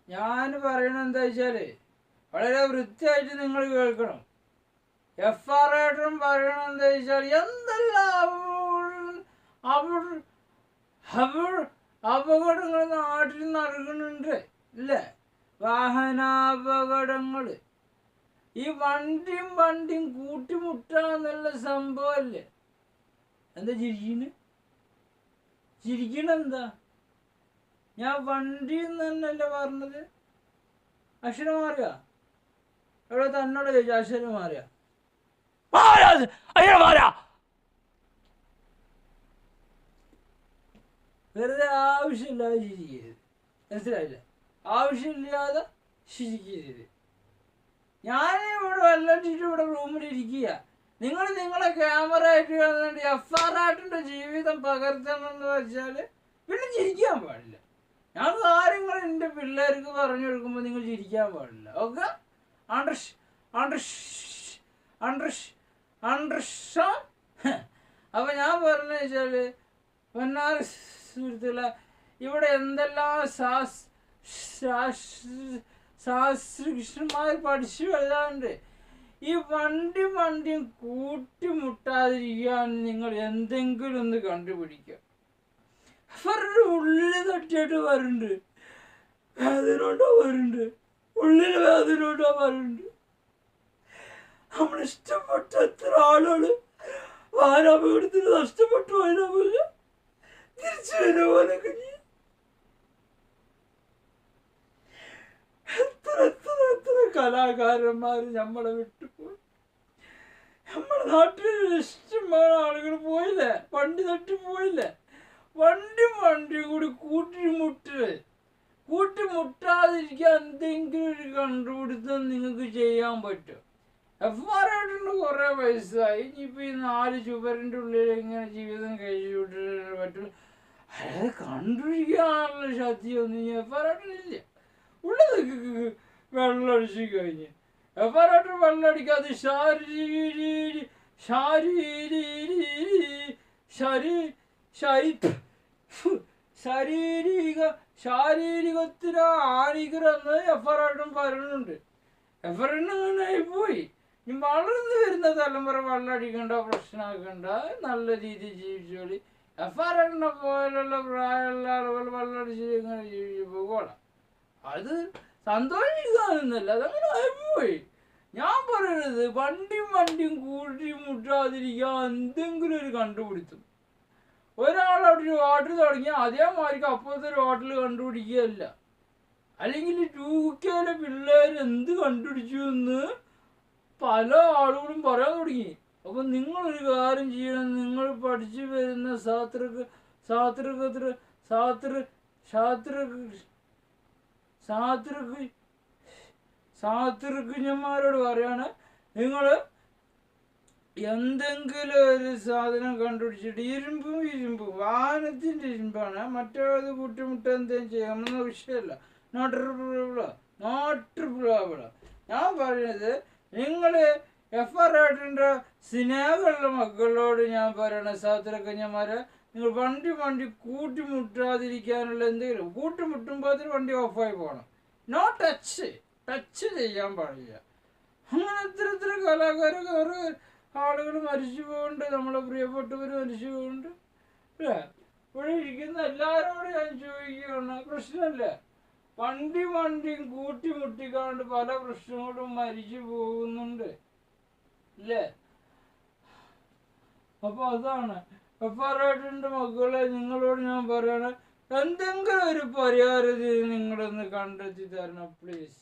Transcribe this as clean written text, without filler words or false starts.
ഞാൻ പറയണത് എന്താ വെച്ചാൽ വളരെ വൃത്തിയായിട്ട് നിങ്ങൾ കേൾക്കണം. FR ഏട്ടൻ പറയണത് എന്താ വെച്ചാൽ എന്തെല്ലാം അപകടങ്ങൾ നാട്ടിൽ നടക്കുന്നുണ്ട് ഇല്ലേ? വാഹനാപകടങ്ങൾ, ഈ വണ്ടിയും കൂട്ടിമുട്ടാന്നുള്ള സംഭവമല്ലേ? എന്താ ചിരിക്കണെന്താ? ഞാൻ വണ്ടി തന്നെയല്ലേ പറഞ്ഞത്? അക്ഷരം മാറിയ എവിടെ തന്നോട് ചോദിച്ചു? അക്ഷരം മാറിയ വെറുതെ ആവശ്യമില്ലാതെ ചിരിക്കരുത്, മനസ്സിലായില്ല? ആവശ്യമില്ലാതെ ചിരിക്കരുത്. ഞാനിവിടെ വെള്ളടിച്ചിട്ട് ഇവിടെ റൂമിൽ ഇരിക്കുക, നിങ്ങൾ നിങ്ങളെ ക്യാമറ ആയിട്ട് വന്നിട്ട് FR ഏട്ടൻ്റെ ജീവിതം പകർത്തണമെന്ന് വെച്ചാൽ പിന്നെ ചിരിക്കാൻ പാടില്ല. ഞാൻ കാര്യങ്ങൾ എൻ്റെ പിള്ളേർക്ക് പറഞ്ഞു കൊടുക്കുമ്പോൾ നിങ്ങൾ ചിരിക്കാൻ പാടില്ല. ഓക്കെ? അണ്ടർസ്റ്റാൻഡ്? അപ്പം ഞാൻ പറഞ്ഞു വെച്ചാൽ പൊന്നാർ സുഹൃത്തുക്കളെ, ഇവിടെ എന്തെല്ലാം ശാസ്ത്രജ്ഞന്മാർ പഠിച്ചു വരാറുണ്ട്. ഈ വണ്ടിയും കൂട്ടിമുട്ടാതിരിക്കാൻ നിങ്ങൾ എന്തെങ്കിലും ഒന്ന് കണ്ടുപിടിക്കുക. അവരുടെ ഉള്ളിൽ തട്ടിയിട്ട് വരുന്നുണ്ട്, വേദനോട്ടോ വരുന്നുണ്ട്, ഉള്ളിൽ വേദനോട്ടോ വരുന്നുണ്ട്. നമ്മളിഷ്ടപ്പെട്ട എത്ര ആളുകൾ വാഹനാപകടത്തിന് നഷ്ടപ്പെട്ടു പോയി. നമുക്ക് തിരിച്ചു വരുന്ന പോലൊക്കെ എത്ര കലാകാരന്മാർ നമ്മളെ വിട്ടുപോയി. നമ്മുടെ നാട്ടിൽ ഇഷ്ടംപോലെ ആളുകൾ പോയില്ലേ, വണ്ടി തട്ടി പോയില്ലേ? വണ്ടിയും കൂടി കൂട്ടിമുട്ടാതിരിക്കാൻ എന്തെങ്കിലും ഒരു കണ്ടുപിടുത്തം നിങ്ങൾക്ക് ചെയ്യാൻ പറ്റും. FR ഏട്ടന് കുറേ വയസ്സായി, ഇനിയിപ്പോൾ ഈ 4 ചുവരിൻ്റെ ഉള്ളിൽ ഇങ്ങനെ ജീവിതം കഴിച്ചു വിട്ടിട്ട് പറ്റുള്ളൂ. അതായത് കണ്ടുപിടിക്കാനുള്ള ശക്തിയൊന്നും FR ഏട്ടനില്ല. ഉള്ളത് വെള്ളമടിച്ച് കഴിഞ്ഞ് FR ഏട്ടൻ വെള്ളമടിക്കാതെ ശാരീരികത്തിന് ഹാനികരെന്ന് FR ഏട്ടൻ പറയുന്നുണ്ട്. FR ഏട്ടൻ അങ്ങനെ ആയിപ്പോയി. ഇനി വളർന്നു വരുന്ന തലമുറ വെള്ളമടിക്കണ്ട, പ്രശ്നമാക്കണ്ട, നല്ല രീതിയിൽ ജീവിച്ചോളി. FR ഏട്ടനെ പോലുള്ള പ്രായമുള്ള ആളുകൾ വെള്ളമടിച്ച് ഇങ്ങനെ ജീവിച്ചു പോകോളാം. അത് സന്തോഷിക്കാനൊന്നുമല്ല, അതങ്ങനെ ആയിപ്പോയി. ഞാൻ പറയുന്നത് വണ്ടിയും കൂട്ടിമുട്ടാതിരിക്കാൻ എന്തെങ്കിലും ഒരു കണ്ടുപിടുത്തം. ഒരാളവിടെ ഒരു ഹോട്ടൽ തുടങ്ങിയാൽ അതേമാതിരിക്ക് അപ്പോഴത്തെ ഒരു ഹോട്ടൽ കണ്ടുപിടിക്കുകയല്ല. അല്ലെങ്കിൽ 2Kയിലെ പിള്ളേർ എന്ത് കണ്ടുപിടിച്ചു എന്ന് പല ആളുകളും പറയാൻ തുടങ്ങി. അപ്പം നിങ്ങളൊരു കാര്യം ചെയ്യണം, നിങ്ങൾ പഠിച്ചു വരുന്ന ശാസ്ത്രജ്ഞന്മാരോട് പറയാണ്, നിങ്ങൾ എന്തെങ്കിലും ഒരു സാധനം കണ്ടുപിടിച്ചിട്ട് ഇരുമ്പും വാഹനത്തിൻ്റെ ഇരുമ്പാണ്, മറ്റേത് കൂട്ടിമുട്ട എന്തെങ്കിലും ചെയ്യാമെന്ന വിഷയമല്ല. Not problem. ഞാൻ പറയുന്നത് നിങ്ങൾ FR ഏട്ടൻ്റെ സ്നേഹമുള്ള മക്കളോട് ഞാൻ പറയണ ശാസ്ത്രജ്ഞന്മാരെ, നിങ്ങൾ വണ്ടി കൂട്ടിമുട്ടാതിരിക്കാനുള്ള എന്തെങ്കിലും, കൂട്ടിമുട്ടുമ്പോൾ അതിന് വണ്ടി ഓഫായി പോകണം. ടച്ച് ചെയ്യാൻ പാടില്ല. അങ്ങനെ ഇത്തരത്തിൽ കലാകാരന്മാർ ആളുകൾ മരിച്ചു പോകുന്നുണ്ട്, നമ്മളെ പ്രിയപ്പെട്ടവർ മരിച്ചു പോകുന്നുണ്ട് അല്ലേ? ഇവിടെ ഇരിക്കുന്ന എല്ലാവരോടും ഞാൻ ചോദിക്കുകയാണ്, പ്രശ്നമല്ലേ? വണ്ടിയും കൂട്ടിമുട്ടിക്കാണ്ട് പല പ്രശ്നങ്ങളും മരിച്ചു പോകുന്നുണ്ട് അല്ലേ? അപ്പോൾ അതാണ് FR ഏട്ടൻ്റെ മക്കളെ, നിങ്ങളോട് ഞാൻ പറയണ എന്തെങ്കിലും ഒരു പരിഹാരം നിങ്ങളൊന്ന് കണ്ടെത്തി തരണം പ്ലീസ്.